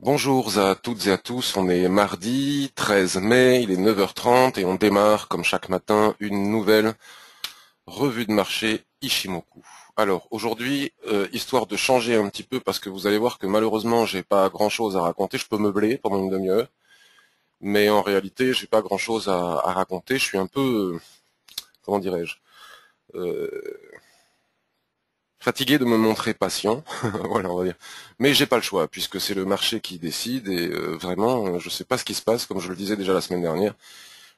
Bonjour à toutes et à tous, on est mardi 13 mai, il est 9h30 et on démarre comme chaque matin une nouvelle revue de marché Ishimoku. Alors aujourd'hui, histoire de changer un petit peu parce que vous allez voir que malheureusement j'ai pas grand chose à raconter, je peux meubler pendant une demi-heure, mais en réalité j'ai pas grand chose à raconter, je suis un peu, comment dirais-je, euh, fatigué de me montrer patient, voilà on va dire. Mais j'ai pas le choix puisque c'est le marché qui décide et vraiment je sais pas ce qui se passe comme je le disais déjà la semaine dernière.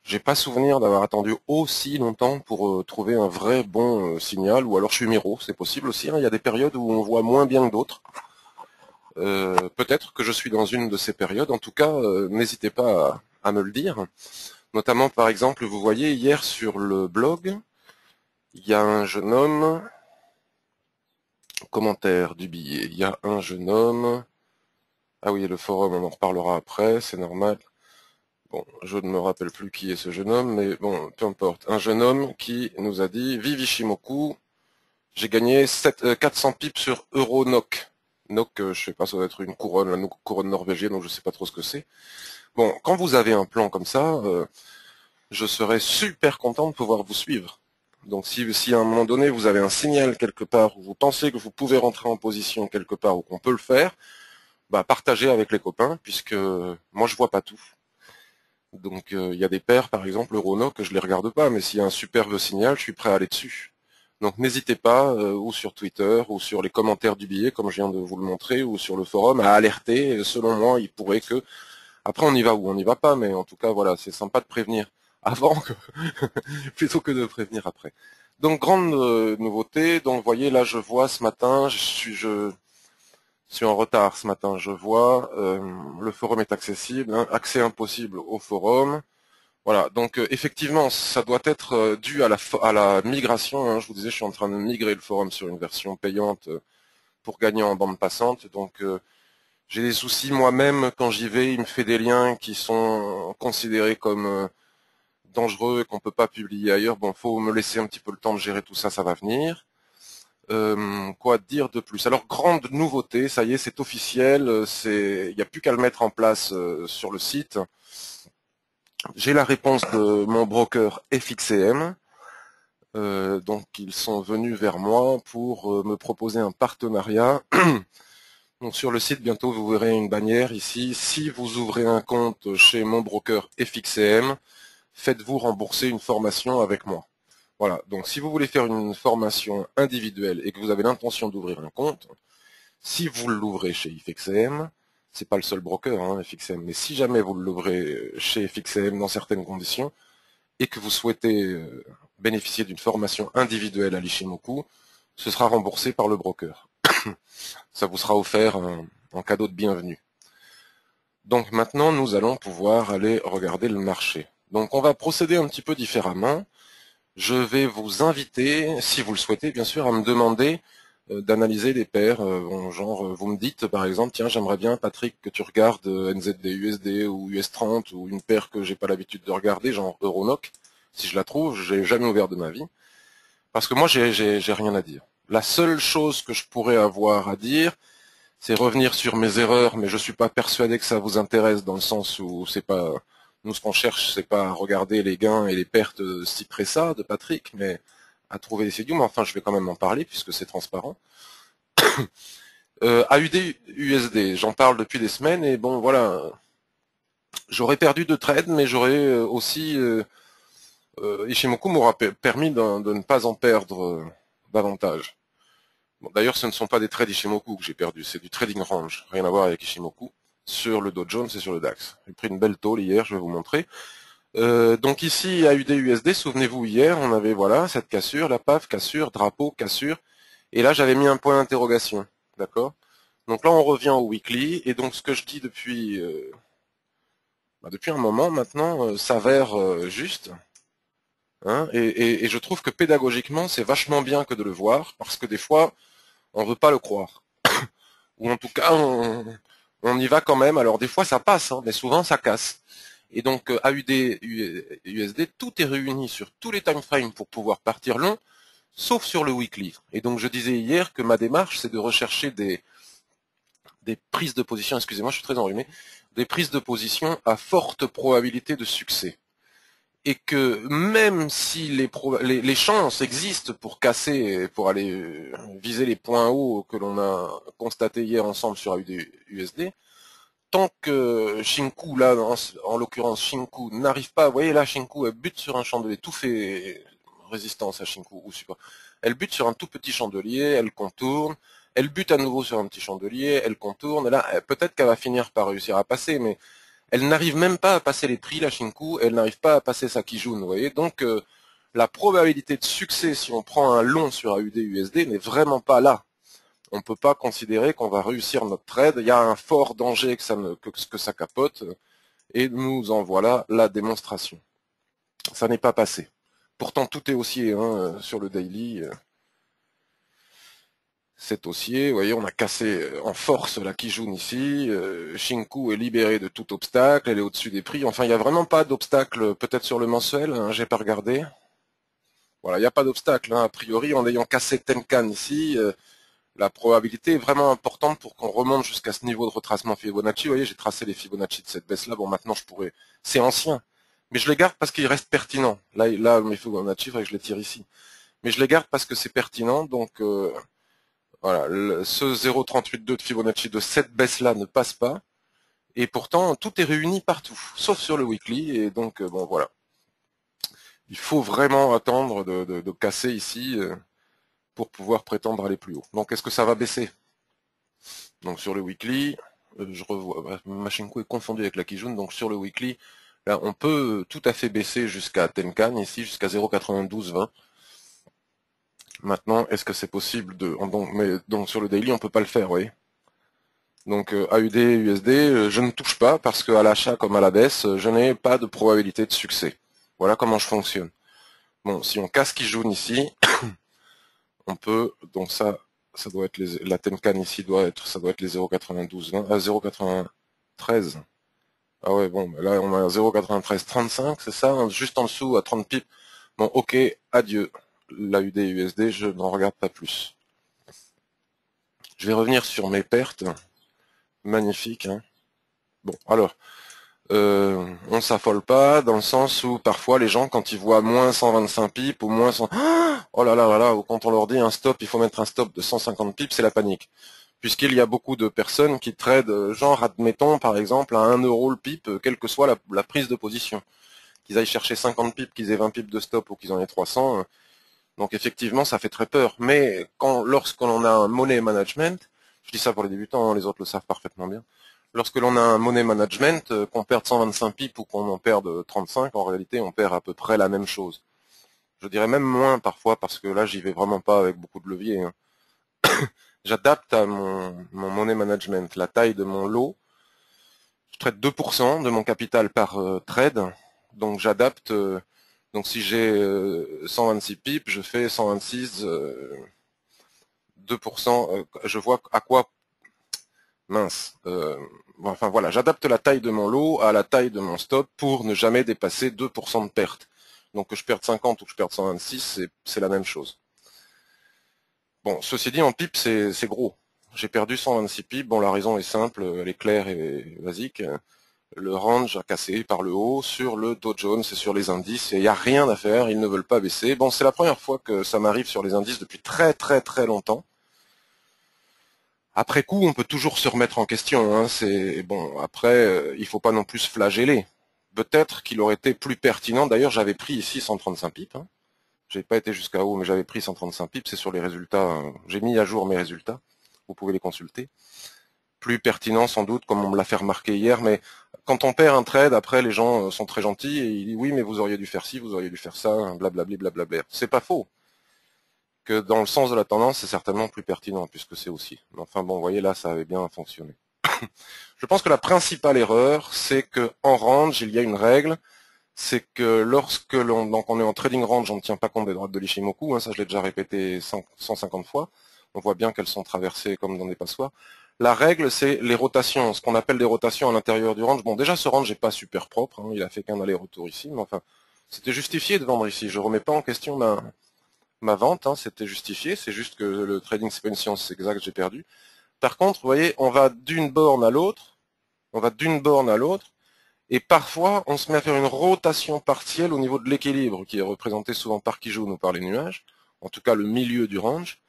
J'ai pas souvenir d'avoir attendu aussi longtemps pour trouver un vrai bon signal ou alors je suis miro, c'est possible aussi, hein. Il y a des périodes où on voit moins bien que d'autres. Peut-être que je suis dans une de ces périodes. En tout cas, n'hésitez pas à me le dire. Notamment par exemple, vous voyez hier sur le blog, il y a un jeune homme commentaire du billet. Il y a un jeune homme. Ah oui, le forum, on en reparlera après, c'est normal. Bon, je ne me rappelle plus qui est ce jeune homme, mais bon, peu importe. Un jeune homme qui nous a dit Vive Ishimoku, j'ai gagné 400 pips sur Euro NOK. NOK, je sais pas, ça doit être une couronne, la couronne norvégienne, donc je sais pas trop ce que c'est. Bon, quand vous avez un plan comme ça, je serais super content de pouvoir vous suivre. Donc si à un moment donné vous avez un signal quelque part où vous pensez que vous pouvez rentrer en position quelque part ou qu'on peut le faire, bah partagez avec les copains puisque moi je vois pas tout. Donc il y a des paires par exemple Eurono que je les regarde pas, mais s'il y a un superbe signal, je suis prêt à aller dessus. Donc n'hésitez pas, ou sur Twitter, ou sur les commentaires du billet, comme je viens de vous le montrer, ou sur le forum, à alerter. Selon moi, il pourrait que. Après, on y va ou on n'y va pas, mais en tout cas, voilà, c'est sympa de prévenir avant que plutôt que de prévenir après. Donc grande nouveauté. Donc vous voyez là, je vois ce matin, je suis en retard ce matin. Je vois le forum est accessible, hein, accès impossible au forum. Voilà, donc effectivement, ça doit être dû à la migration, hein. Je vous disais, je suis en train de migrer le forum sur une version payante pour gagner en bande passante. Donc j'ai des soucis moi-même quand j'y vais. Il me fait des liens qui sont considérés comme dangereux et qu'on peut pas publier ailleurs. Bon, faut me laisser un petit peu le temps de gérer tout ça, ça va venir. Quoi dire de plus? Alors grande nouveauté, ça y est, c'est officiel. Il n'y a plus qu'à le mettre en place sur le site. J'ai la réponse de mon broker FXCM. Donc ils sont venus vers moi pour me proposer un partenariat. Donc sur le site, bientôt vous verrez une bannière ici. Si vous ouvrez un compte chez mon broker FXCM, faites-vous rembourser une formation avec moi. Voilà, donc si vous voulez faire une formation individuelle et que vous avez l'intention d'ouvrir un compte, si vous l'ouvrez chez FXCM, c'est pas le seul broker, hein, FXCM, mais si jamais vous l'ouvrez chez FXCM dans certaines conditions, et que vous souhaitez bénéficier d'une formation individuelle à l'Ishimoku, ce sera remboursé par le broker. Ça vous sera offert en cadeau de bienvenue. Donc maintenant, nous allons pouvoir aller regarder le marché. Donc on va procéder un petit peu différemment. Je vais vous inviter, si vous le souhaitez, bien sûr, à me demander d'analyser des paires. Genre, vous me dites, par exemple, tiens, j'aimerais bien, Patrick, que tu regardes NZD, USD ou US30 ou une paire que j'ai pas l'habitude de regarder, genre Euronoc. Si je la trouve, j'ai jamais ouvert de ma vie. Parce que moi, j'ai rien à dire. La seule chose que je pourrais avoir à dire, c'est revenir sur mes erreurs, mais je suis pas persuadé que ça vous intéresse dans le sens où c'est pas, nous ce qu'on cherche, c'est pas à regarder les gains et les pertes de Cipressa, de Patrick, mais à trouver des séduits, mais enfin je vais quand même en parler puisque c'est transparent. AUD USD, j'en parle depuis des semaines et bon voilà, j'aurais perdu de trade, mais j'aurais aussi Ishimoku m'aura permis de ne pas en perdre davantage. Bon, d'ailleurs, ce ne sont pas des trades Ishimoku que j'ai perdus, c'est du trading range, rien à voir avec Ishimoku, sur le Dow Jones et sur le DAX. J'ai pris une belle tôle hier, je vais vous montrer. Donc ici, AUD USD, souvenez-vous, hier, on avait voilà cette cassure, la PAF, cassure, drapeau, cassure, et là j'avais mis un point d'interrogation, d'accord? Donc là on revient au weekly, et donc ce que je dis depuis un moment maintenant s'avère juste, hein, et je trouve que pédagogiquement c'est vachement bien que de le voir, parce que des fois on veut pas le croire. Ou en tout cas on y va quand même. Alors des fois ça passe, hein, mais souvent ça casse. Et donc AUD, USD, tout est réuni sur tous les time frames pour pouvoir partir long, sauf sur le weekly. Et donc je disais hier que ma démarche c'est de rechercher des prises de position, excusez-moi, je suis très enrhumé, des prises de position à forte probabilité de succès. Et que même si les chances existent pour casser, pour aller viser les points hauts que l'on a constatés hier ensemble sur AUD-USD, tant que Shinku, là, en l'occurrence Shinku, n'arrive pas, vous voyez là, Shinku, elle bute sur un chandelier, tout fait résistance à Shinku, ou support. Elle bute sur un tout petit chandelier, elle contourne, elle bute à nouveau sur un petit chandelier, elle contourne, et là, peut-être qu'elle va finir par réussir à passer, mais elle n'arrive même pas à passer les prix, la Shinku, elle n'arrive pas à passer sa Kijun, vous voyez. Donc, la probabilité de succès, si on prend un long sur AUD-USD, n'est vraiment pas là. On ne peut pas considérer qu'on va réussir notre trade. Il y a un fort danger que ça capote, et nous en voilà la démonstration. Ça n'est pas passé. Pourtant, tout est haussier sur le daily. C'est haussier, vous voyez, on a cassé en force la Kijun ici, Shinku est libérée de tout obstacle, elle est au-dessus des prix, enfin il n'y a vraiment pas d'obstacle, peut-être sur le mensuel, j'ai pas regardé. Voilà, il n'y a pas d'obstacle, a priori, en ayant cassé Tenkan ici, la probabilité est vraiment importante pour qu'on remonte jusqu'à ce niveau de retracement Fibonacci. Vous voyez, j'ai tracé les Fibonacci de cette baisse-là, bon maintenant je pourrais, c'est ancien, mais je les garde parce qu'ils restent pertinents. Là mes Fibonacci, il faudrait que je les tire ici. Mais je les garde parce que c'est pertinent, donc... voilà, ce 0,382 de Fibonacci de cette baisse-là ne passe pas, et pourtant tout est réuni partout, sauf sur le weekly, et donc bon voilà. Il faut vraiment attendre de casser ici pour pouvoir prétendre aller plus haut. Donc est-ce que ça va baisser? Donc sur le weekly, je revois, Machinko est confondu avec la Kijun, donc sur le weekly, là on peut tout à fait baisser jusqu'à Tenkan, ici jusqu'à 0,9220. Maintenant, est-ce que c'est possible de... donc sur le daily, on peut pas le faire, vous voyez. Donc AUD, USD, je ne touche pas parce qu'à l'achat comme à la baisse, je n'ai pas de probabilité de succès. Voilà comment je fonctionne. Bon, si on casse qui jaune ici, on peut, donc ça doit être la Tenkan ici ça doit être les 0,92, 0,93. Ah ouais, bon, là on a 0,9335, c'est ça, juste en dessous à 30 pips. Bon, ok, adieu. L'AUD, USD, je n'en regarde pas plus. Je vais revenir sur mes pertes. Magnifique, hein. Bon, alors, on s'affole pas dans le sens où parfois les gens quand ils voient moins 125 pips ou moins 100... oh là là là là, quand on leur dit un stop, il faut mettre un stop de 150 pips, c'est la panique. Puisqu'il y a beaucoup de personnes qui tradent, genre admettons par exemple à 1 euro le pip, quelle que soit la prise de position. Qu'ils aillent chercher 50 pips, qu'ils aient 20 pips de stop ou qu'ils en aient 300. Donc effectivement ça fait très peur. Mais lorsqu'on a un money management, je dis ça pour les débutants, les autres le savent parfaitement bien. Lorsque l'on a un money management, qu'on perde 125 pips ou qu'on en perde 35, en réalité, on perd à peu près la même chose. Je dirais même moins parfois, parce que là, j'y vais vraiment pas avec beaucoup de levier. J'adapte à mon money management la taille de mon lot. Je traite 2% de mon capital par trade, donc j'adapte. Donc si j'ai 126 pips, je fais 126, 2%. Je vois à quoi... Mince. Enfin voilà, j'adapte la taille de mon lot à la taille de mon stop pour ne jamais dépasser 2% de perte. Donc que je perde 50 ou que je perde 126, c'est la même chose. Bon, ceci dit, en pips, c'est gros. J'ai perdu 126 pips. Bon, la raison est simple, elle est claire et basique. Le range a cassé par le haut sur le Dow Jones et sur les indices. Et il n'y a rien à faire, ils ne veulent pas baisser. Bon, c'est la première fois que ça m'arrive sur les indices depuis très très très longtemps. Après coup, on peut toujours se remettre en question. C'est bon. Après, il faut pas non plus se flageller. Peut-être qu'il aurait été plus pertinent. D'ailleurs, j'avais pris ici 135 pips. J'ai pas été jusqu'à haut, mais j'avais pris 135 pips. C'est sur les résultats. J'ai mis à jour mes résultats. Vous pouvez les consulter. Plus pertinent sans doute, comme on me l'a fait remarquer hier. Mais quand on perd un trade, après les gens sont très gentils et ils disent oui, mais vous auriez dû faire ci, vous auriez dû faire ça, blablabla, blablabla. C'est pas faux. Que dans le sens de la tendance, c'est certainement plus pertinent, puisque c'est aussi. Mais enfin bon, vous voyez, là, ça avait bien fonctionné. Je pense que la principale erreur, c'est que en range, il y a une règle, c'est que lorsque donc on est en trading range, on ne tient pas compte des droites de l'Ishimoku, ça je l'ai déjà répété 150 fois, on voit bien qu'elles sont traversées comme dans des passoires. La règle, c'est les rotations, ce qu'on appelle des rotations à l'intérieur du range. Bon, déjà, ce range n'est pas super propre, il a fait qu'un aller-retour ici, mais enfin, c'était justifié de vendre ici. Je remets pas en question ma vente, c'était justifié, c'est juste que le trading c'est pas une science exacte, j'ai perdu. Par contre, vous voyez, on va d'une borne à l'autre, et parfois, on se met à faire une rotation partielle au niveau de l'équilibre, qui est représenté souvent par Kijun ou par les nuages, en tout cas le milieu du range.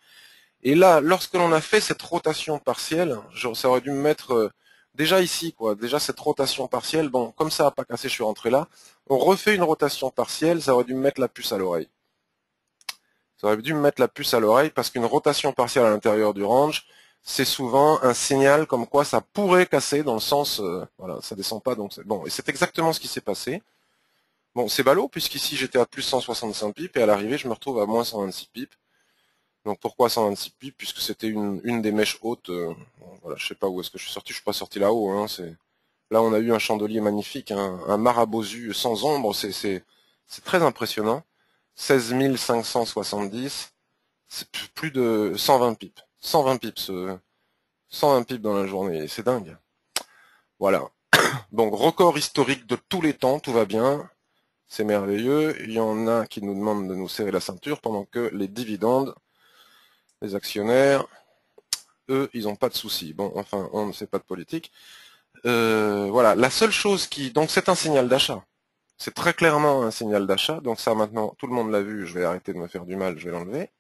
Et là, lorsque l'on a fait cette rotation partielle, ça aurait dû me mettre déjà ici, quoi. Déjà cette rotation partielle, bon, comme ça n'a pas cassé, je suis rentré là. On refait une rotation partielle, ça aurait dû me mettre la puce à l'oreille. Ça aurait dû me mettre la puce à l'oreille parce qu'une rotation partielle à l'intérieur du range, c'est souvent un signal comme quoi ça pourrait casser dans le sens, voilà, ça descend pas, donc c'est bon. Et c'est exactement ce qui s'est passé. Bon, c'est ballot, puisqu'ici j'étais à plus 165 pips, et à l'arrivée je me retrouve à moins 126 pips. Donc pourquoi 126 pips? Puisque c'était une des mèches hautes, bon, voilà, je sais pas où est-ce que je suis pas sorti là-haut, hein, là on a eu un chandelier magnifique, hein, un marabosu sans ombre, c'est très impressionnant. 16 570, c'est plus de 120 pips. 120 pips, 120 pips dans la journée, c'est dingue. Voilà. Donc record historique de tous les temps, tout va bien. C'est merveilleux. Il y en a qui nous demandent de nous serrer la ceinture pendant que les dividendes, les actionnaires, eux, ils n'ont pas de soucis. Bon, enfin, on ne sait pas de politique. Voilà, la seule chose qui... Donc c'est un signal d'achat. C'est très clairement un signal d'achat. Donc ça, maintenant, tout le monde l'a vu. Je vais arrêter de me faire du mal, je vais l'enlever.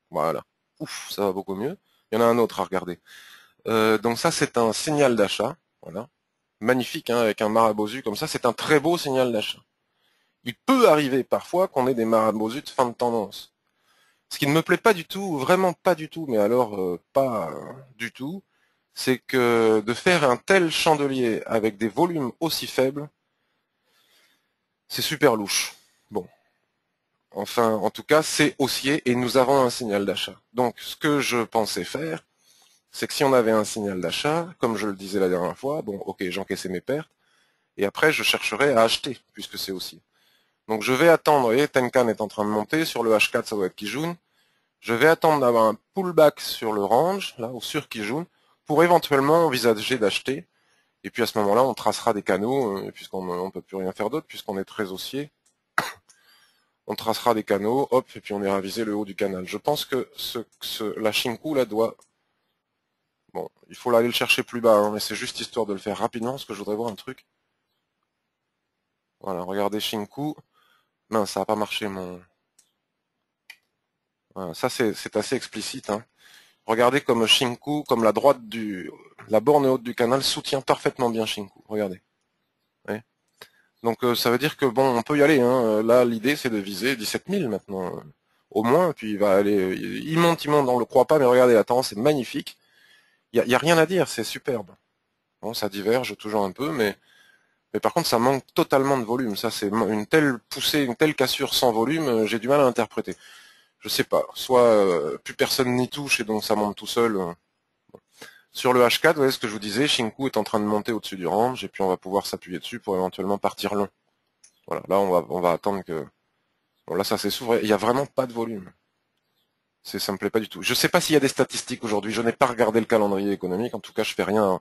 Voilà. Ouf, ça va beaucoup mieux. Il y en a un autre à regarder. Donc ça, c'est un signal d'achat. Voilà. Magnifique, hein, avec un marabosu comme ça. C'est un très beau signal d'achat. Il peut arriver parfois qu'on ait des marabosus de fin de tendance. Ce qui ne me plaît pas du tout, vraiment pas du tout, mais alors pas du tout, c'est que de faire un tel chandelier avec des volumes aussi faibles, c'est super louche. Bon, enfin, en tout cas, c'est haussier et nous avons un signal d'achat. Donc, ce que je pensais faire, c'est que si on avait un signal d'achat, comme je le disais la dernière fois, bon, ok, j'encaissais mes pertes, et après, je chercherai à acheter, puisque c'est haussier. Donc, je vais attendre, vous voyez, Tenkan est en train de monter, sur le H4, ça va être Kijun. Je vais attendre d'avoir un pullback sur le range, là, ou sur Kijun, pour éventuellement envisager d'acheter. Et puis à ce moment-là, on tracera des canaux, puisqu'on ne peut plus rien faire d'autre, puisqu'on est très haussier. On tracera des canaux, hop, et puis on ira viser le haut du canal. Je pense que la Shinku, là, doit... Bon, il faut aller le chercher plus bas, hein, mais c'est juste histoire de le faire rapidement, parce que je voudrais voir un truc. Voilà, regardez Shinku. Mince, ça n'a pas marché, mon... Voilà, ça, c'est assez explicite, hein. Regardez comme Shinku, comme la borne haute du canal soutient parfaitement bien Shinku. Regardez. Ouais. Donc ça veut dire que bon, on peut y aller, hein. Là, l'idée c'est de viser 17 000 maintenant, au moins. Puis il va aller, il monte, on le croit pas, mais regardez, la tendance est magnifique. Il y a rien à dire, c'est superbe. Bon, ça diverge toujours un peu, mais par contre, ça manque totalement de volume. Ça, c'est une telle poussée, une telle cassure sans volume, j'ai du mal à interpréter. Je sais pas. Soit plus personne n'y touche et donc ça monte tout seul. Sur le H4, vous voyez ce que je vous disais, Shinku est en train de monter au-dessus du range, et puis on va pouvoir s'appuyer dessus pour éventuellement partir long. Voilà, là on va attendre que... Bon, là ça s'essouffle, il n'y a vraiment pas de volume. Ça me plaît pas du tout. Je sais pas s'il y a des statistiques aujourd'hui, je n'ai pas regardé le calendrier économique, en tout cas je fais rien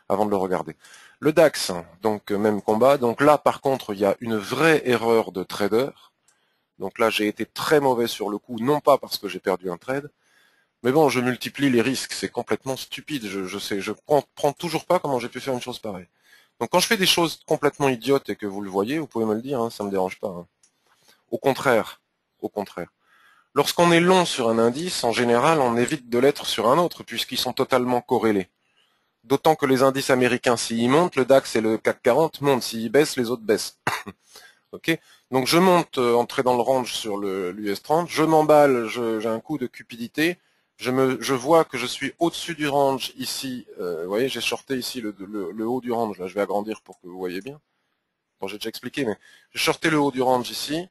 avant de le regarder. Le DAX, donc même combat, donc là par contre il y a une vraie erreur de trader. Donc là j'ai été très mauvais sur le coup, non pas parce que j'ai perdu un trade, mais bon, je multiplie les risques, c'est complètement stupide, je comprends toujours pas comment j'ai pu faire une chose pareille. Donc quand je fais des choses complètement idiotes et que vous le voyez, vous pouvez me le dire, hein, ça me dérange pas. Hein. Au contraire, au contraire. Lorsqu'on est long sur un indice, en général, on évite de l'être sur un autre, puisqu'ils sont totalement corrélés. D'autant que les indices américains, s'ils montent, le DAX et le CAC 40 montent, s'ils baissent, les autres baissent. Ok. Donc je monte, entrer dans le range sur l'US 30, je m'emballe, j'ai un coup de cupidité, je vois que je suis au-dessus du range ici, vous voyez, j'ai shorté ici le haut du range, là je vais agrandir pour que vous voyez bien. Bon, j'ai déjà expliqué, mais j'ai shorté le haut du range ici,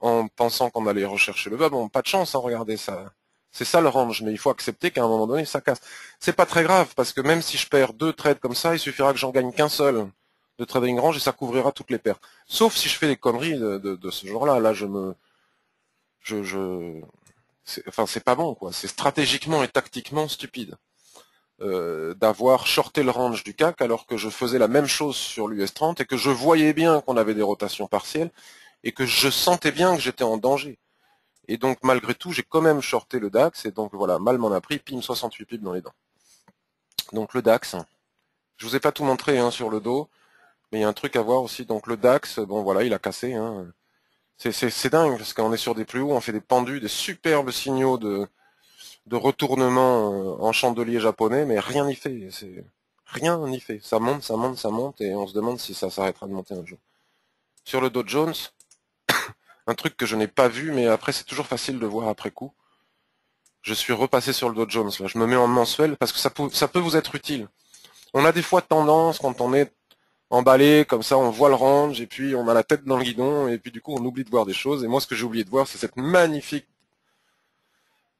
en pensant qu'on allait rechercher le bas. Bon, pas de chance, hein, regardez ça. C'est ça le range, mais il faut accepter qu'à un moment donné, ça casse. C'est pas très grave, parce que même si je perds 2 trades comme ça, il suffira que j'en gagne qu'un seul de trading range et ça couvrira toutes les pertes. Sauf si je fais des conneries de ce genre-là. Là, enfin, c'est pas bon, quoi. C'est stratégiquement et tactiquement stupide. D'avoir shorté le range du CAC alors que je faisais la même chose sur l'US 30 et que je voyais bien qu'on avait des rotations partielles et que je sentais bien que j'étais en danger. Et donc malgré tout, j'ai quand même shorté le DAX et donc voilà, mal m'en a pris, pim, 68 pips dans les dents. Donc le DAX, je vous ai pas tout montré hein, sur le dos, mais il y a un truc à voir aussi. Donc le DAX, bon voilà, il a cassé. Hein. C'est dingue, parce qu'on est sur des plus hauts, on fait des pendus, des superbes signaux de retournement en chandelier japonais, mais rien n'y fait. Rien n'y fait. Ça monte, ça monte, ça monte, et on se demande si ça s'arrêtera de monter un jour. Sur le Dow Jones, un truc que je n'ai pas vu, mais après c'est toujours facile de voir après coup. Je suis repassé sur le Dow Jones, là. Je me mets en mensuel, parce que ça peut vous être utile. On a des fois tendance, quand on est emballé, comme ça, on voit le range, et puis on a la tête dans le guidon, et puis du coup on oublie de voir des choses. Et moi, ce que j'ai oublié de voir, c'est cette magnifique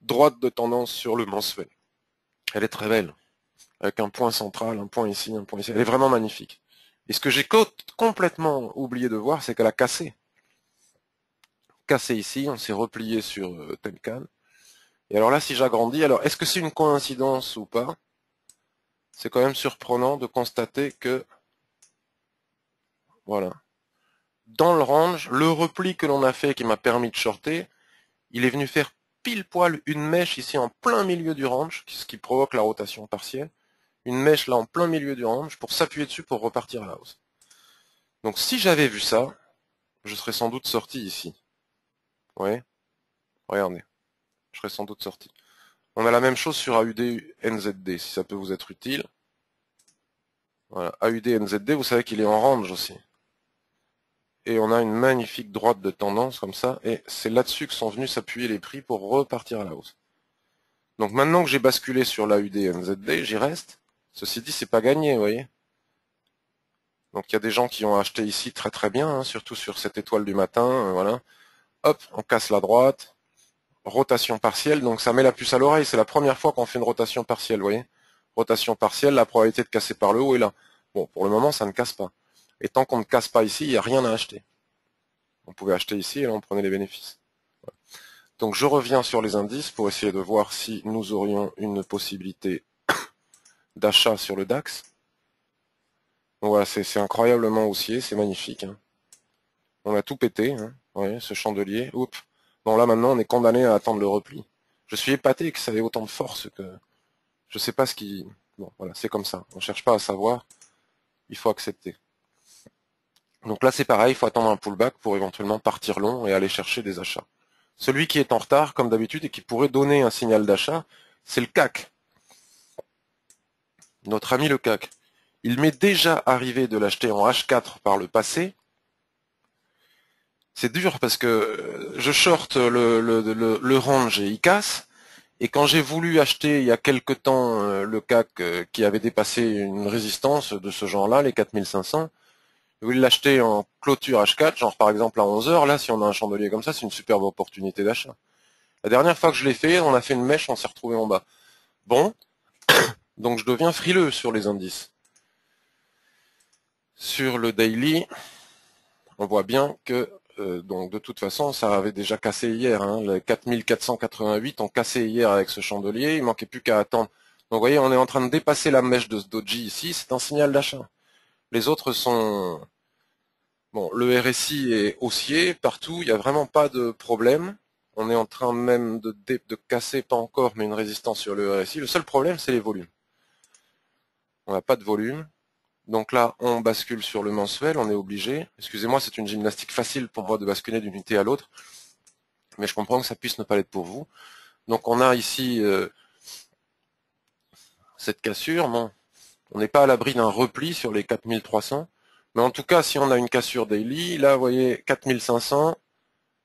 droite de tendance sur le mensuel. Elle est très belle, avec un point central, un point ici, un point ici. Elle est vraiment magnifique. Et ce que j'ai complètement oublié de voir, c'est qu'elle a cassé. Cassé ici, on s'est replié sur Tenkan. Et alors là, si j'agrandis, alors est-ce que c'est une coïncidence ou pas? C'est quand même surprenant de constater que, voilà, dans le range, le repli que l'on a fait qui m'a permis de shorter, il est venu faire pile poil une mèche ici en plein milieu du range, ce qui provoque la rotation partielle. Une mèche là en plein milieu du range pour s'appuyer dessus pour repartir à la hausse. Donc si j'avais vu ça, je serais sans doute sorti ici. Oui, regardez, je serais sans doute sorti. On a la même chose sur AUD NZD, si ça peut vous être utile. Voilà, AUD NZD, vous savez qu'il est en range aussi. Et on a une magnifique droite de tendance comme ça, et c'est là-dessus que sont venus s'appuyer les prix pour repartir à la hausse. Donc maintenant que j'ai basculé sur l'AUD NZD, j'y reste. Ceci dit, c'est pas gagné, vous voyez. Donc il y a des gens qui ont acheté ici très très bien, hein, surtout sur cette étoile du matin, voilà. Hop, on casse la droite, rotation partielle, donc ça met la puce à l'oreille, c'est la première fois qu'on fait une rotation partielle, vous voyez. Rotation partielle, la probabilité de casser par le haut est là. Bon, pour le moment, ça ne casse pas. Et tant qu'on ne casse pas ici, il n'y a rien à acheter. On pouvait acheter ici et là on prenait les bénéfices. Voilà. Donc je reviens sur les indices pour essayer de voir si nous aurions une possibilité d'achat sur le DAX. Donc voilà, c'est incroyablement haussier, c'est magnifique. Hein. On a tout pété, hein. Ouais, ce chandelier. Oups. Bon là maintenant on est condamné à attendre le repli. Je suis épaté que ça ait autant de force que... Je sais pas ce qui... Bon voilà, c'est comme ça. On cherche pas à savoir. Il faut accepter. Donc là c'est pareil, il faut attendre un pullback pour éventuellement partir long et aller chercher des achats. Celui qui est en retard, comme d'habitude, et qui pourrait donner un signal d'achat, c'est le CAC. Notre ami le CAC. Il m'est déjà arrivé de l'acheter en H4 par le passé. C'est dur parce que je short le range et il casse. Et quand j'ai voulu acheter il y a quelque temps le CAC qui avait dépassé une résistance de ce genre-là, les 4500, je voulais l'acheter en clôture H4, genre par exemple à 11 heures. Là, si on a un chandelier comme ça, c'est une superbe opportunité d'achat. La dernière fois que je l'ai fait, on a fait une mèche, on s'est retrouvé en bas. Bon, donc je deviens frileux sur les indices. Sur le daily, on voit bien que donc de toute façon, ça avait déjà cassé hier. Hein, les 4488 ont cassé hier avec ce chandelier. Il manquait plus qu'à attendre. Donc vous voyez, on est en train de dépasser la mèche de ce doji ici. C'est un signal d'achat. Les autres sont... Bon, le RSI est haussier partout. Il n'y a vraiment pas de problème. On est en train même de casser, pas encore, mais une résistance sur le RSI. Le seul problème, c'est les volumes. On n'a pas de volume. Donc là, on bascule sur le mensuel, on est obligé. Excusez-moi, c'est une gymnastique facile pour moi de basculer d'une unité à l'autre, mais je comprends que ça puisse ne pas l'être pour vous. Donc on a ici cette cassure. Bon, on n'est pas à l'abri d'un repli sur les 4300, mais en tout cas, si on a une cassure daily, là, vous voyez, 4500.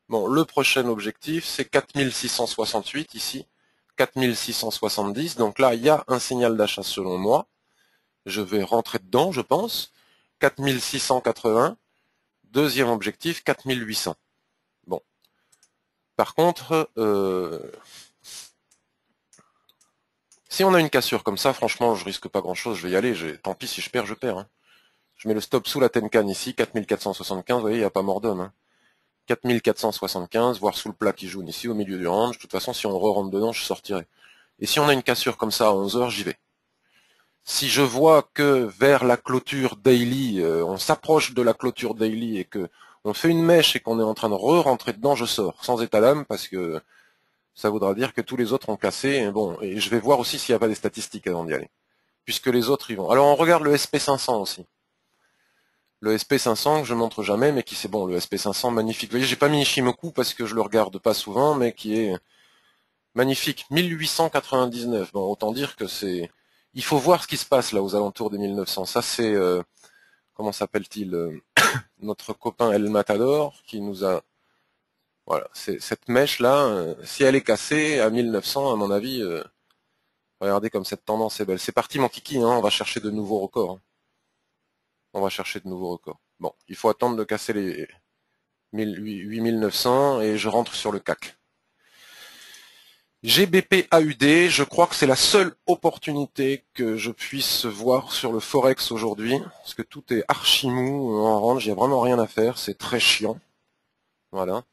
Bon, le prochain objectif, c'est 4668 ici, 4670. Donc là, il y a un signal d'achat selon moi. Je vais rentrer dedans, je pense. 4680. Deuxième objectif, 4800. Bon. Par contre, si on a une cassure comme ça, franchement, je risque pas grand-chose. Je vais y aller. Tant pis si je perds, je perds. Hein. Je mets le stop sous la Tenkan ici, 4475. Vous voyez, il n'y a pas mort d'homme. Hein. 4475, voire sous le plat qui jaune ici, au milieu du range. De toute façon, si on re-rentre dedans, je sortirai. Et si on a une cassure comme ça à 11 heures, j'y vais. Si je vois que vers la clôture daily, on s'approche de la clôture daily et que on fait une mèche et qu'on est en train de re-rentrer dedans, je sors, sans état d'âme, parce que ça voudra dire que tous les autres ont cassé. Et bon, et je vais voir aussi s'il n'y a pas des statistiques avant d'y aller. puisque les autres y vont. Alors on regarde le SP500 aussi. Le SP500 que je montre jamais, mais qui c'est bon, le SP500 magnifique. Vous voyez, j'ai pas mis Ishimoku parce que je le regarde pas souvent, mais qui est magnifique. 1899. Bon, autant dire que c'est... Il faut voir ce qui se passe là aux alentours des 1900. Ça c'est... comment s'appelle-t-il notre copain El Matador qui nous a... Voilà, c'est cette mèche-là, si elle est cassée à 1900, à mon avis, regardez comme cette tendance est belle. C'est parti mon kiki, hein, on va chercher de nouveaux records. Hein. On va chercher de nouveaux records. Bon, il faut attendre de casser les 8900 et je rentre sur le CAC. GBP AUD, je crois que c'est la seule opportunité que je puisse voir sur le Forex aujourd'hui, parce que tout est archi mou en range, il n'y a vraiment rien à faire, c'est très chiant. Voilà.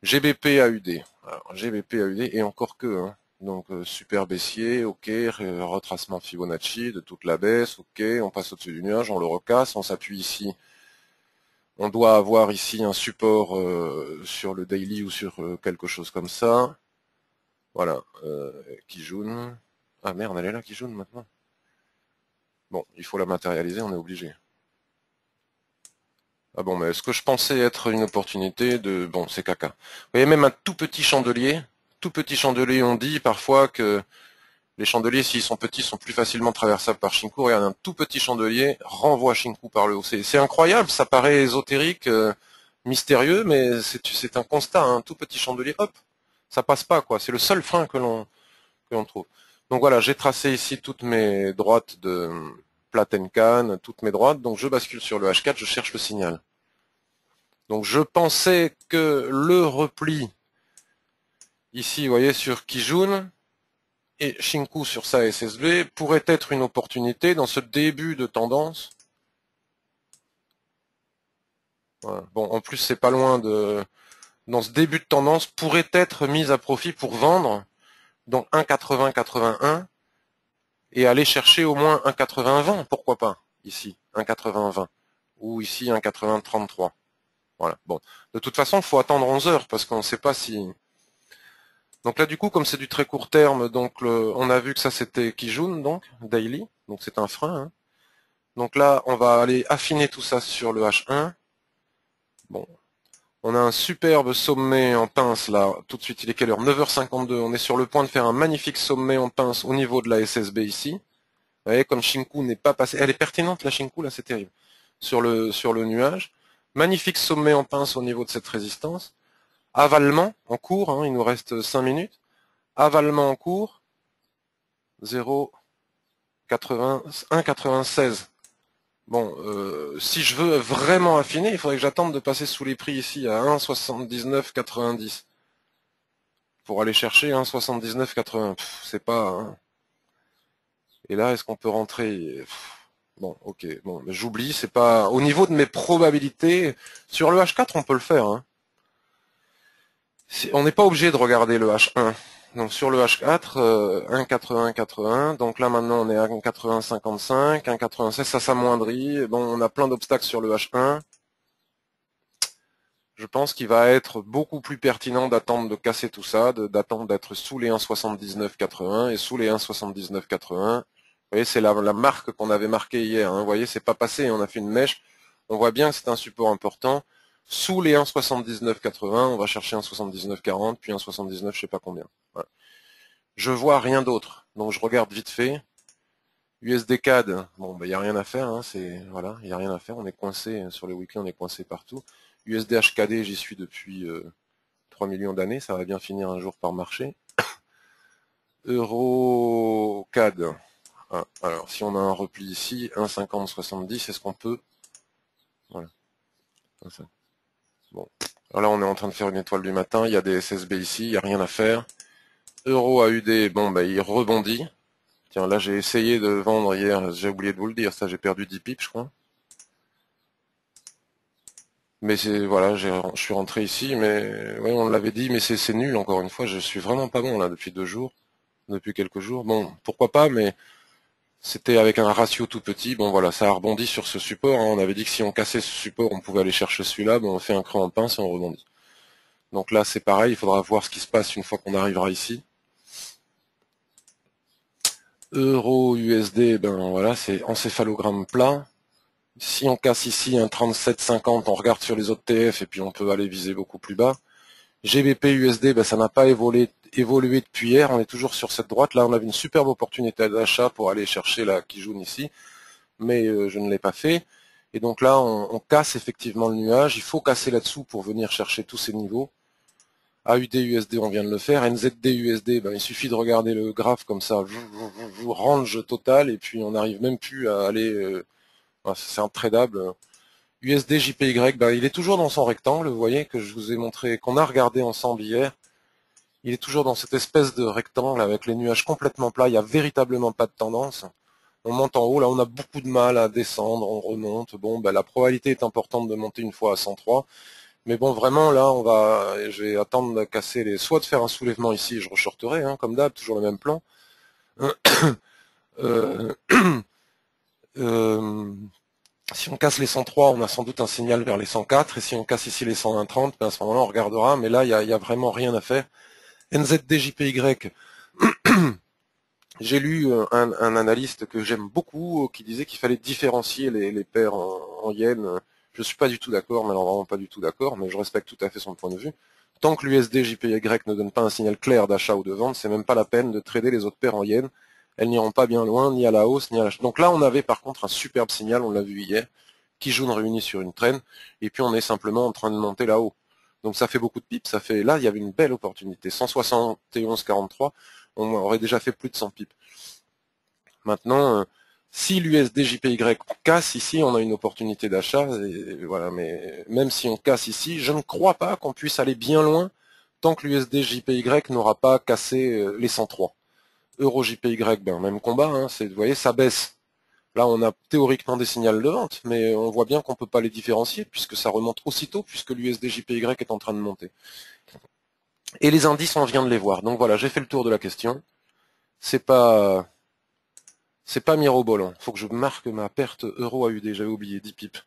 GBP AUD. Alors, GBP AUD et encore que, hein. Donc super baissier, ok, retracement Fibonacci de toute la baisse, ok, on passe au-dessus du nuage, on le recasse, on s'appuie ici. On doit avoir ici un support sur le daily ou sur quelque chose comme ça. Voilà, Kijun. Ah merde, elle est là, Kijun, maintenant. Bon, il faut la matérialiser, on est obligé. Ah bon, mais ce que je pensais être une opportunité de... Bon, c'est caca. Vous voyez, même un tout petit chandelier, on dit parfois que les chandeliers, s'ils sont petits, sont plus facilement traversables par Shinku. Regarde, un tout petit chandelier renvoie Shinku par le haut. C'est incroyable, ça paraît ésotérique, mystérieux, mais c'est un constat, un tout petit chandelier, hop, ça passe pas, quoi. C'est le seul frein que l'on trouve. Donc voilà, j'ai tracé ici toutes mes droites de Platencan, toutes mes droites, donc je bascule sur le H4, je cherche le signal. Donc je pensais que le repli, ici, vous voyez, sur Kijun, et Shinku sur sa SSB, pourrait être une opportunité dans ce début de tendance. Voilà. Bon, en plus, c'est pas loin de... Dans ce début de tendance, pourrait être mise à profit pour vendre, donc 1,80-81, et aller chercher au moins 1,80-20, pourquoi pas, ici, 1,80-20, ou ici 1,80-33. Voilà. Bon, de toute façon, il faut attendre 11 heures, parce qu'on ne sait pas si... Donc là, du coup, comme c'est du très court terme, donc on a vu que ça c'était Kijun, donc, daily, donc c'est un frein. Hein. Donc là, on va aller affiner tout ça sur le H1. Bon, on a un superbe sommet en pince là, tout de suite, il est quelle heure? 9h52, on est sur le point de faire un magnifique sommet en pince au niveau de la SSB ici. Vous voyez, comme Shinku n'est pas passé, elle est pertinente la Shinku, là c'est terrible, sur le nuage. Magnifique sommet en pince au niveau de cette résistance. Avalement en cours, hein, il nous reste 5 minutes. Avalement en cours, 0,96. Bon, si je veux vraiment affiner, il faudrait que j'attende de passer sous les prix ici à 1,79,90 pour aller chercher 1,79,80. C'est pas... Hein. Et là, est-ce qu'on peut rentrer? Bon, ok, bon, j'oublie, c'est pas... Au niveau de mes probabilités, sur le H4, on peut le faire. Hein. On n'est pas obligé de regarder le H1. Donc sur le H4, 1,80,81. Donc là maintenant on est à 1,80,55, 1,96, ça s'amoindrit. Bon, on a plein d'obstacles sur le H1. Je pense qu'il va être beaucoup plus pertinent d'attendre de casser tout ça, d'attendre d'être sous les 1,79,80 et sous les 1,79,80. Vous voyez, c'est la marque qu'on avait marquée hier. Hein. Vous voyez, c'est pas passé, on a fait une mèche. On voit bien que c'est un support important. Sous les 1,79,80, on va chercher 1,79,40, puis 1,79 je sais pas combien. Voilà. Je vois rien d'autre, donc je regarde vite fait. USD CAD, bon, il n'y a rien à faire, hein, voilà, il n'y a rien à faire, on est coincé, sur les weekly, on est coincé partout. USD HKD, j'y suis depuis 3 millions d'années, ça va bien finir un jour par marcher. Euro CAD, ah, alors si on a un repli ici, 1,5070, est-ce qu'on peut... Voilà. Bon. Alors là, on est en train de faire une étoile du matin, il y a des SSB ici, il n'y a rien à faire. Euro AUD, bon, il rebondit. Tiens, là, j'ai essayé de vendre hier, j'ai oublié de vous le dire, ça, j'ai perdu 10 pips, je crois. Mais c'est, voilà, je suis rentré ici, mais, ouais, on l'avait dit, mais c'est nul, encore une fois, je suis vraiment pas bon, là, depuis 2 jours, depuis quelques jours. Bon, pourquoi pas, mais c'était avec un ratio tout petit, bon, voilà, ça a rebondi sur ce support, hein. On avait dit que si on cassait ce support, on pouvait aller chercher celui-là, bon, on fait un creux en pince et on rebondit. Donc là, c'est pareil, il faudra voir ce qui se passe une fois qu'on arrivera ici. Euro USD, ben voilà, c'est encéphalogramme plat. Si on casse ici un 37,50, on regarde sur les autres TF et puis on peut aller viser beaucoup plus bas. GBP USD, ben ça n'a pas évolué depuis hier, on est toujours sur cette droite. Là, on avait une superbe opportunité d'achat pour aller chercher la Kijun ici, mais je ne l'ai pas fait. Et donc là, on casse effectivement le nuage. Il faut casser là-dessous pour venir chercher tous ces niveaux. AUD USD, on vient de le faire. NZD USD, ben, il suffit de regarder le graphe comme ça, range total, et puis on n'arrive même plus à aller... c'est intradable. USD JPY, ben, il est toujours dans son rectangle, vous voyez, que je vous ai montré, qu'on a regardé ensemble hier. Il est toujours dans cette espèce de rectangle avec les nuages complètement plats, il n'y a véritablement pas de tendance. On monte en haut, là on a beaucoup de mal à descendre, on remonte. Bon, ben, la probabilité est importante de monter une fois à 103. Mais bon, vraiment, là, je vais attendre de casser soit de faire un soulèvement ici, je reshorterai, hein, comme d'hab, toujours le même plan. Euh, euh, si on casse les 103, on a sans doute un signal vers les 104, et si on casse ici les 120-30, ben à ce moment-là, on regardera, mais là, il y a vraiment rien à faire. NZDJPY, j'ai lu un analyste que j'aime beaucoup, qui disait qu'il fallait différencier les paires en yens. Je suis pas du tout d'accord, mais alors vraiment pas du tout d'accord, mais je respecte tout à fait son point de vue. Tant que l'USD JPY ne donne pas un signal clair d'achat ou de vente, c'est même pas la peine de trader les autres paires en yens. Elles n'iront pas bien loin, ni à la hausse, ni à la... Donc là, on avait par contre un superbe signal, on l'a vu hier, Kijun réuni sur une traîne, et puis on est simplement en train de monter là-haut. Donc ça fait beaucoup de pips, ça fait... Là, il y avait une belle opportunité. 171,43, on aurait déjà fait plus de 100 pips. Maintenant, si l'USD JPY casse ici, on a une opportunité d'achat, voilà, mais même si on casse ici, je ne crois pas qu'on puisse aller bien loin tant que l'USD JPY n'aura pas cassé les 103. Euro JPY, ben, même combat, hein, vous voyez, ça baisse. Là, on a théoriquement des signaux de vente, mais on voit bien qu'on ne peut pas les différencier puisque ça remonte aussitôt, puisque l'USD JPY est en train de monter. Et les indices, on vient de les voir. Donc voilà, j'ai fait le tour de la question. C'est pas mirobolant. Faut que je marque ma perte euro AUD, j'avais oublié, 10 pips.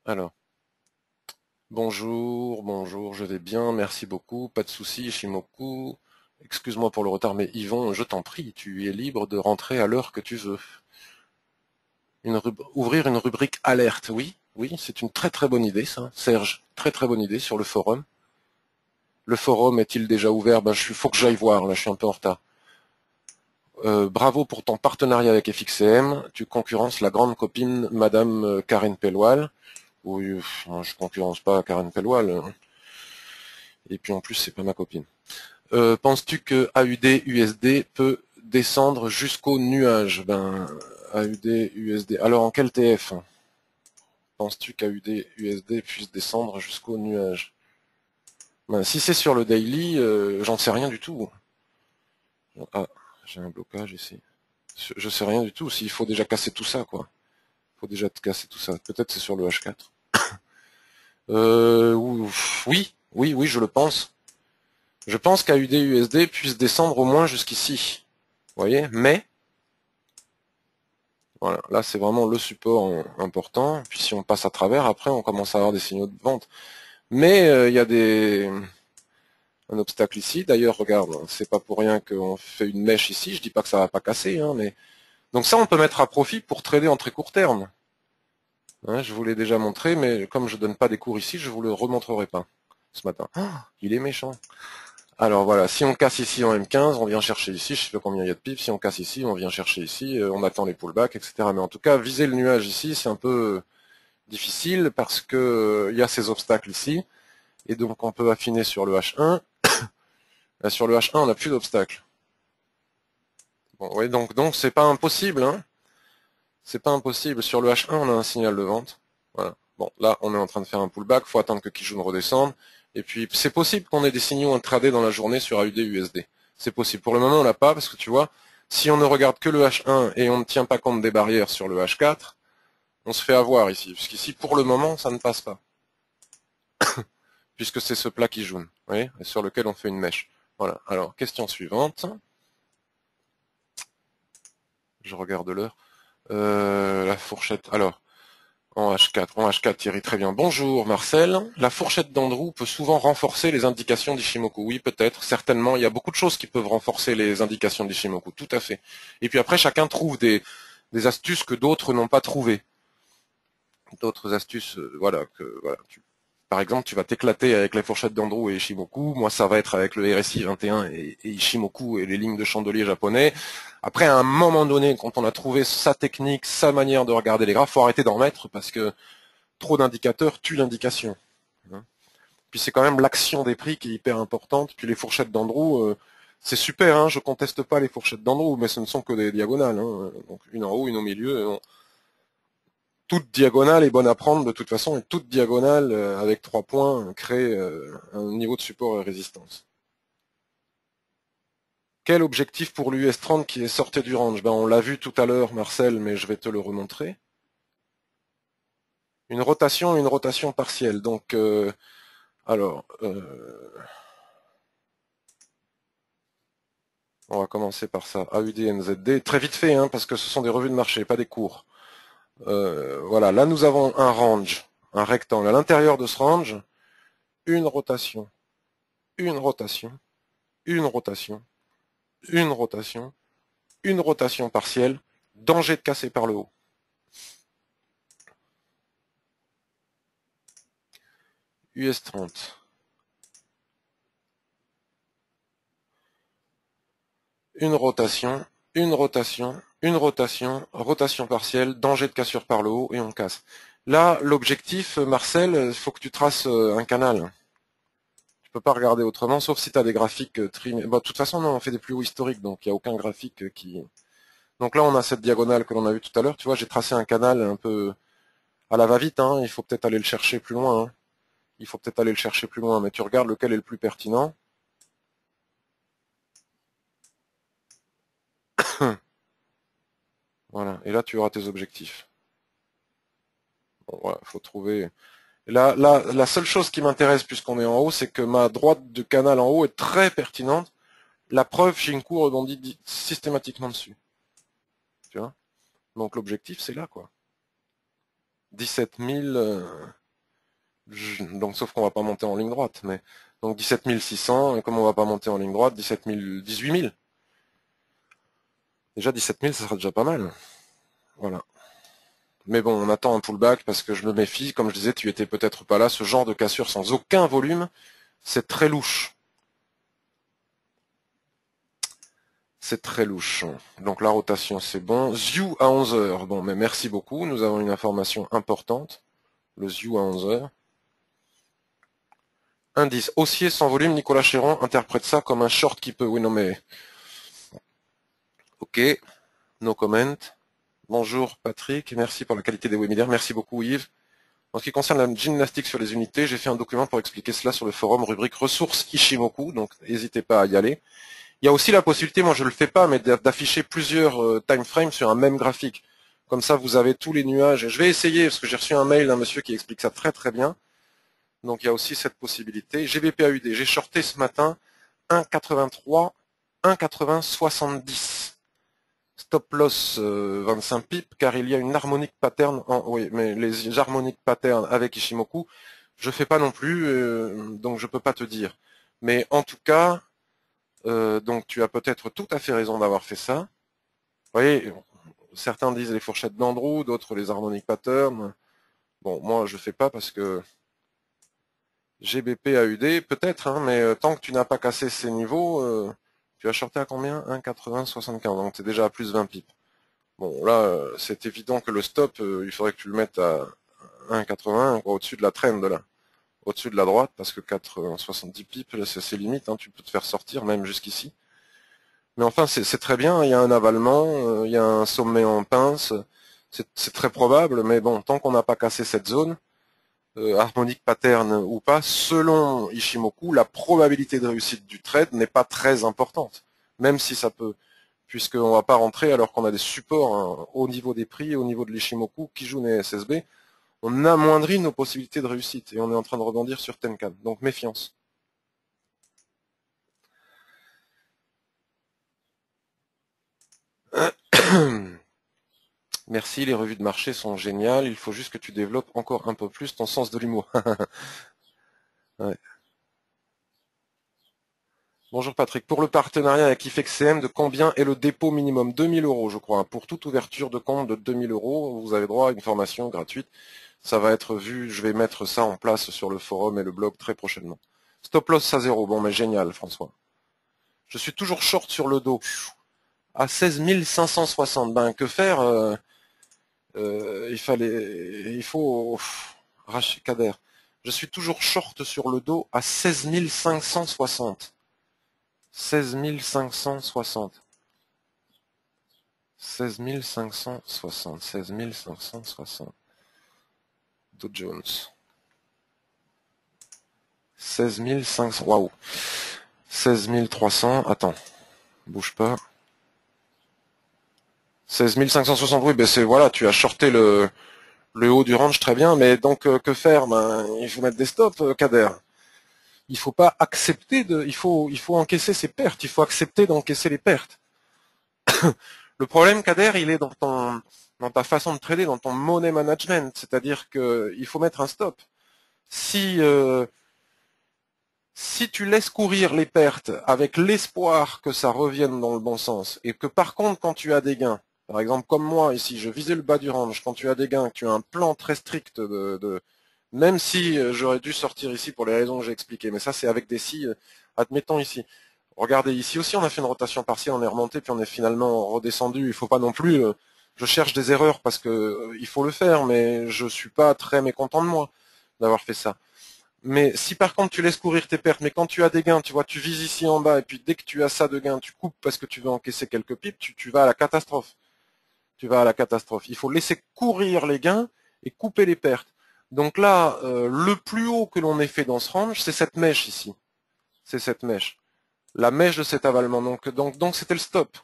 Alors, bonjour, je vais bien, merci beaucoup, pas de soucis, Shimoku. Excuse-moi pour le retard, mais Yvon, je t'en prie, tu es libre de rentrer à l'heure que tu veux. Ouvrir une rubrique alerte, oui, c'est une très très bonne idée, ça, Serge, très très bonne idée sur le forum. Le forum est-il déjà ouvert? Ben, faut que j'aille voir, là, je suis un peu en retard. Bravo pour ton partenariat avec FXCM, tu concurrences la grande copine Madame Karen Pelwal. Oui, je concurrence pas Karen Pelwal. Et puis en plus, c'est pas ma copine. Penses-tu que AUD USD peut descendre jusqu'au nuage? Ben, AUD USD. Alors en quel TF penses-tu qu'AUD USD puisse descendre jusqu'au nuage? Ben, si c'est sur le daily, j'en sais rien du tout. Ah, j'ai un blocage ici. Je sais rien du tout. S'il faut déjà casser tout ça, quoi. Il faut déjà casser tout ça. Peut-être c'est sur le H4. Oui, je le pense. Je pense qu'AUD USD puisse descendre au moins jusqu'ici. Vous voyez? Mais, voilà, là c'est vraiment le support important. Puis si on passe à travers, après on commence à avoir des signaux de vente. Mais il y a un obstacle ici. D'ailleurs, regarde, c'est pas pour rien qu'on fait une mèche ici. Je dis pas que ça va pas casser, hein, mais donc ça on peut mettre à profit pour trader en très court terme. Hein, je vous l'ai déjà montré, mais comme je donne pas des cours ici, je vous le remontrerai pas ce matin. Ah, il est méchant. Alors voilà, si on casse ici en M15, on vient chercher ici, je sais pas combien il y a de pips, si on casse ici, on vient chercher ici, on attend les pullbacks, etc. Mais en tout cas, viser le nuage ici, c'est un peu difficile parce que il y a ces obstacles ici, et donc on peut affiner sur le H1. Là, sur le H1, on n'a plus d'obstacles. Bon, oui, donc c'est pas impossible, hein. C'est pas impossible. Sur le H1, on a un signal de vente. Voilà. Bon, là, on est en train de faire un pullback, faut attendre que Kijun redescende. Et puis, c'est possible qu'on ait des signaux intradés dans la journée sur AUD USD. C'est possible. Pour le moment, on l'a pas, parce que tu vois, si on ne regarde que le H1 et on ne tient pas compte des barrières sur le H4, on se fait avoir ici. Puisqu'ici, pour le moment, ça ne passe pas. Puisque c'est ce plat Kijun, vous voyez, et sur lequel on fait une mèche. Voilà. Alors, question suivante. Je regarde l'heure. La fourchette. Alors, En H4, Thierry, très bien. Bonjour Marcel. La fourchette d'Andrew peut souvent renforcer les indications d'Ishimoku. Oui, peut-être, certainement. Il y a beaucoup de choses qui peuvent renforcer les indications d'Ishimoku, tout à fait. Et puis après, chacun trouve des astuces que d'autres n'ont pas trouvées. D'autres astuces, voilà. Par exemple, tu vas t'éclater avec les fourchettes d'Andrew et Ishimoku. Moi, ça va être avec le RSI 21 et Ishimoku et les lignes de chandelier japonais. Après, à un moment donné, quand on a trouvé sa technique, sa manière de regarder les graphes, faut arrêter d'en mettre parce que trop d'indicateurs tue l'indication. Puis c'est quand même l'action des prix qui est hyper importante. Puis les fourchettes d'Andrew, c'est super, hein, je conteste pas les fourchettes d'Andrew, mais ce ne sont que des diagonales. Hein. Donc une en haut, une au milieu. Toute diagonale est bonne à prendre de toute façon, et toute diagonale avec 3 points crée un niveau de support et résistance. Quel objectif pour l'US 30 qui est sorti du range? Ben, on l'a vu tout à l'heure, Marcel, mais je vais te le remontrer. Une rotation partielle. Donc, on va commencer par ça. AUD, NZD. Très vite fait, hein, parce que ce sont des revues de marché, pas des cours. Voilà, là nous avons un range, un rectangle. À l'intérieur de ce range, une rotation, une rotation, une rotation, une rotation, une rotation partielle, danger de casser par le haut. US 30. Une rotation, une rotation, une rotation, rotation partielle, danger de cassure par le haut et on casse. Là, l'objectif, Marcel, il faut que tu traces un canal. Tu peux pas regarder autrement, sauf si tu as des graphiques trimés. Bon, de toute façon, non, on fait des plus hauts historiques, donc il n'y a aucun graphique qui... Donc là, on a cette diagonale que l'on a vue tout à l'heure. Tu vois, j'ai tracé un canal un peu à la va-vite. Hein. Il faut peut-être aller le chercher plus loin. Hein. Il faut peut-être aller le chercher plus loin, mais tu regardes lequel est le plus pertinent. Voilà, et là, tu auras tes objectifs. Bon, voilà, faut trouver... Là, la seule chose qui m'intéresse, puisqu'on est en haut, c'est que ma droite de canal en haut est très pertinente. La preuve, Shinku rebondit systématiquement dessus. Tu vois. Donc l'objectif, c'est là, quoi. 17 000... donc sauf qu'on va pas monter en ligne droite, mais donc 17 600, et comme on va pas monter en ligne droite, 17 000, 18 000. Déjà 17 000, ça sera déjà pas mal. Voilà. Mais bon, on attend un pullback parce que je me méfie. Comme je disais, tu étais peut-être pas là. Ce genre de cassure sans aucun volume, c'est très louche. C'est très louche. Donc la rotation, c'est bon. Ziu à 11 heures. Bon, mais merci beaucoup. Nous avons une information importante. Le Ziu à 11 heures. Indice haussier sans volume. Nicolas Chéron interprète ça comme un short qui peut. Oui, non, mais... Ok. No comment. Bonjour Patrick. Merci pour la qualité des webinaires. Merci beaucoup Yves. En ce qui concerne la gymnastique sur les unités, j'ai fait un document pour expliquer cela sur le forum rubrique ressources Ishimoku. Donc, n'hésitez pas à y aller. Il y a aussi la possibilité, moi je le fais pas, mais d'afficher plusieurs time frames sur un même graphique. Comme ça, vous avez tous les nuages. Je vais essayer, parce que j'ai reçu un mail d'un monsieur qui explique ça très très bien. Donc il y a aussi cette possibilité. GBP-AUD, j'ai shorté ce matin 1,83, 1,80, 70. Stop loss 25 pips, car il y a une harmonique pattern. Oui, mais les harmoniques pattern avec Ishimoku, je fais pas non plus, donc je peux pas te dire. Mais en tout cas, donc tu as peut-être tout à fait raison d'avoir fait ça. Vous voyez, certains disent les fourchettes d'Andrew, d'autres les harmonic patterns. Bon, moi je fais pas parce que GBP AUD, peut-être, hein, mais tant que tu n'as pas cassé ces niveaux, tu as shorté à combien 1,80, 75, donc tu es déjà à plus 20 pips. Bon, là, c'est évident que le stop, il faudrait que tu le mettes à 1,80, au-dessus de la trend, là. Au-dessus de la droite, parce que 70 pips, c'est limite, hein, tu peux te faire sortir même jusqu'ici. Mais enfin, c'est très bien, il y a un avalement, il y a un sommet en pince, c'est très probable, mais bon, tant qu'on n'a pas cassé cette zone, harmonique pattern ou pas, selon Ishimoku, la probabilité de réussite du trade n'est pas très importante, même si ça peut, puisqu'on ne va pas rentrer alors qu'on a des supports hein, au niveau des prix, au niveau de l'Ishimoku, Kijun et SSB, on amoindrit nos possibilités de réussite, et on est en train de rebondir sur Tenkan, donc méfiance. Merci, les revues de marché sont géniales. Il faut juste que tu développes encore un peu plus ton sens de l'humour. Ouais. Bonjour Patrick. Pour le partenariat avec IFXCM, de combien est le dépôt minimum? 2000 euros, je crois. Pour toute ouverture de compte de 2000 euros, vous avez droit à une formation gratuite. Ça va être vu, je vais mettre ça en place sur le forum et le blog très prochainement. Stop loss à 0. Bon, mais génial, François. Je suis toujours short sur le dos. À 16 560. Ben, que faire il faut... Rachid Kader. Je suis toujours short sur le dos à 16 560. 16 560. 16 560. 16 560. Dow Jones. 16 500. Waouh. 16 300. Attends. Bouge pas. 16 560. Oui, ben c'est voilà, tu as shorté le haut du range, très bien, mais donc que faire? Ben, il faut mettre des stops, Kader. Il faut pas accepter il faut encaisser ses pertes. Il faut accepter d'encaisser les pertes. Le problème, Kader, il est dans ta façon de trader, dans ton money management. C'est-à-dire que il faut mettre un stop. Si si tu laisses courir les pertes avec l'espoir que ça revienne dans le bon sens, et que par contre, quand tu as des gains, par exemple comme moi ici, je visais le bas du range, quand tu as des gains, que tu as un plan très strict même si j'aurais dû sortir ici pour les raisons que j'ai expliquées, mais ça c'est avec des si, admettons ici. Regardez, ici aussi on a fait une rotation partielle, on est remonté, puis on est finalement redescendu. Il faut pas non plus, je cherche des erreurs parce que il faut le faire, mais je suis pas très mécontent de moi d'avoir fait ça. Mais si par contre tu laisses courir tes pertes, mais quand tu as des gains, tu vois, tu vises ici en bas, et puis dès que tu as ça de gains, tu coupes parce que tu veux encaisser quelques pipes, tu vas à la catastrophe. Tu vas à la catastrophe. Il faut laisser courir les gains et couper les pertes. Donc là, le plus haut que l'on ait fait dans ce range, c'est cette mèche ici. C'est cette mèche. La mèche de cet avalement. Donc c'était le stop.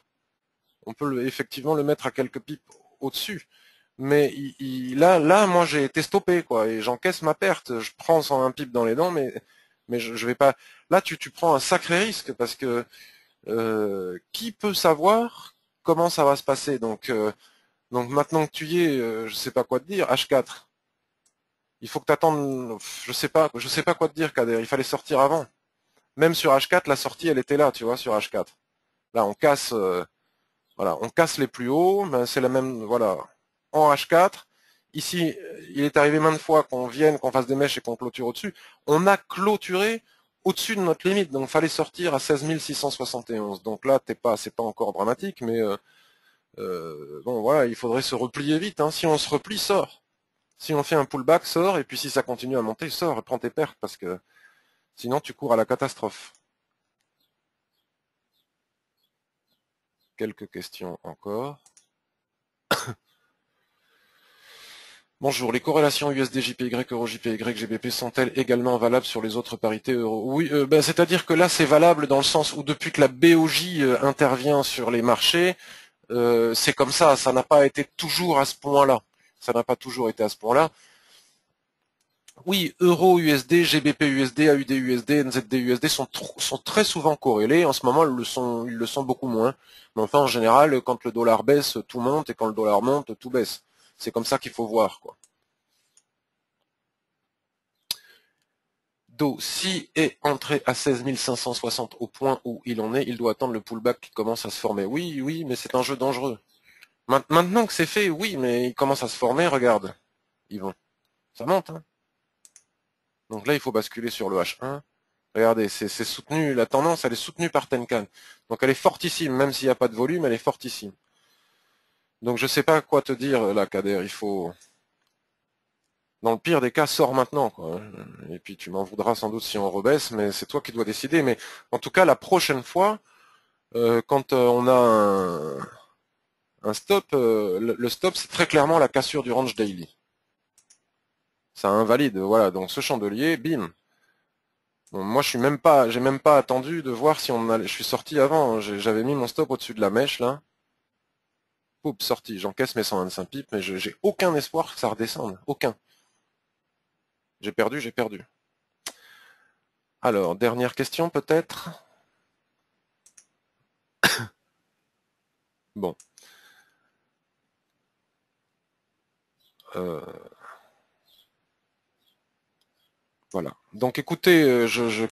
On peut effectivement le mettre à quelques pipes au-dessus. Mais là, moi, j'ai été stoppé, quoi, et j'encaisse ma perte. Je prends 120 pipes dans les dents, mais je vais pas. Là, tu prends un sacré risque parce que qui peut savoir comment ça va se passer. Donc maintenant que tu y es, je sais pas quoi te dire. H4. Il faut que tu attendes. Je sais pas quoi te dire, Kader. Il fallait sortir avant. Même sur H4, la sortie, elle était là, tu vois, sur H4. Là, on casse. Voilà, on casse les plus hauts, mais c'est la même, voilà, en H4. Ici, il est arrivé maintes fois qu'on vienne, qu'on fasse des mèches et qu'on clôture au-dessus. On a clôturé au-dessus de notre limite, donc fallait sortir à 16 671. Donc là, c'est pas encore dramatique, mais bon, voilà, il faudrait se replier vite. Hein. Si on se replie, sort. Si on fait un pullback, sort, et puis si ça continue à monter, sort, et prends tes pertes, parce que sinon tu cours à la catastrophe. Quelques questions encore. Bonjour, les corrélations USD, JPY, Euro, JPY, GBP sont-elles également valables sur les autres parités euro? Oui, c'est-à-dire que là c'est valable dans le sens où depuis que la BOJ intervient sur les marchés, c'est comme ça n'a pas été toujours à ce point-là. Ça n'a pas toujours été à ce point-là. Oui, Euro USD, GBP USD, AUD USD, NZD USD sont très souvent corrélés. En ce moment, ils le sont beaucoup moins. Mais enfin, en général, quand le dollar baisse, tout monte, et quand le dollar monte, tout baisse. C'est comme ça qu'il faut voir, quoi. Do, si est entré à 16 560 au point où il en est, il doit attendre le pullback qui commence à se former. Oui, oui, mais c'est un jeu dangereux. Maintenant que c'est fait, oui, mais il commence à se former, regarde. Yvon. Ça monte, hein. Donc là, il faut basculer sur le H1. Regardez, c'est soutenu, la tendance, elle est soutenue par Tenkan. Donc elle est fortissime, même s'il n'y a pas de volume, elle est fortissime. Donc je sais pas quoi te dire là, Kader, il faut... Dans le pire des cas, sors maintenant, quoi. Et puis tu m'en voudras sans doute si on rebaisse, mais c'est toi qui dois décider. Mais en tout cas, la prochaine fois, quand on a un stop, le stop, c'est très clairement la cassure du range daily. Ça invalide, voilà. Donc ce chandelier, bim. Bon, moi, j'ai même pas attendu de voir si on allait. Je suis sorti avant. J'avais mis mon stop au-dessus de la mèche là. Poup, sorti. J'encaisse mes 125 pips, mais j'ai aucun espoir que ça redescende. Aucun. J'ai perdu, j'ai perdu. Alors, dernière question peut-être. Bon. Voilà. Donc écoutez, je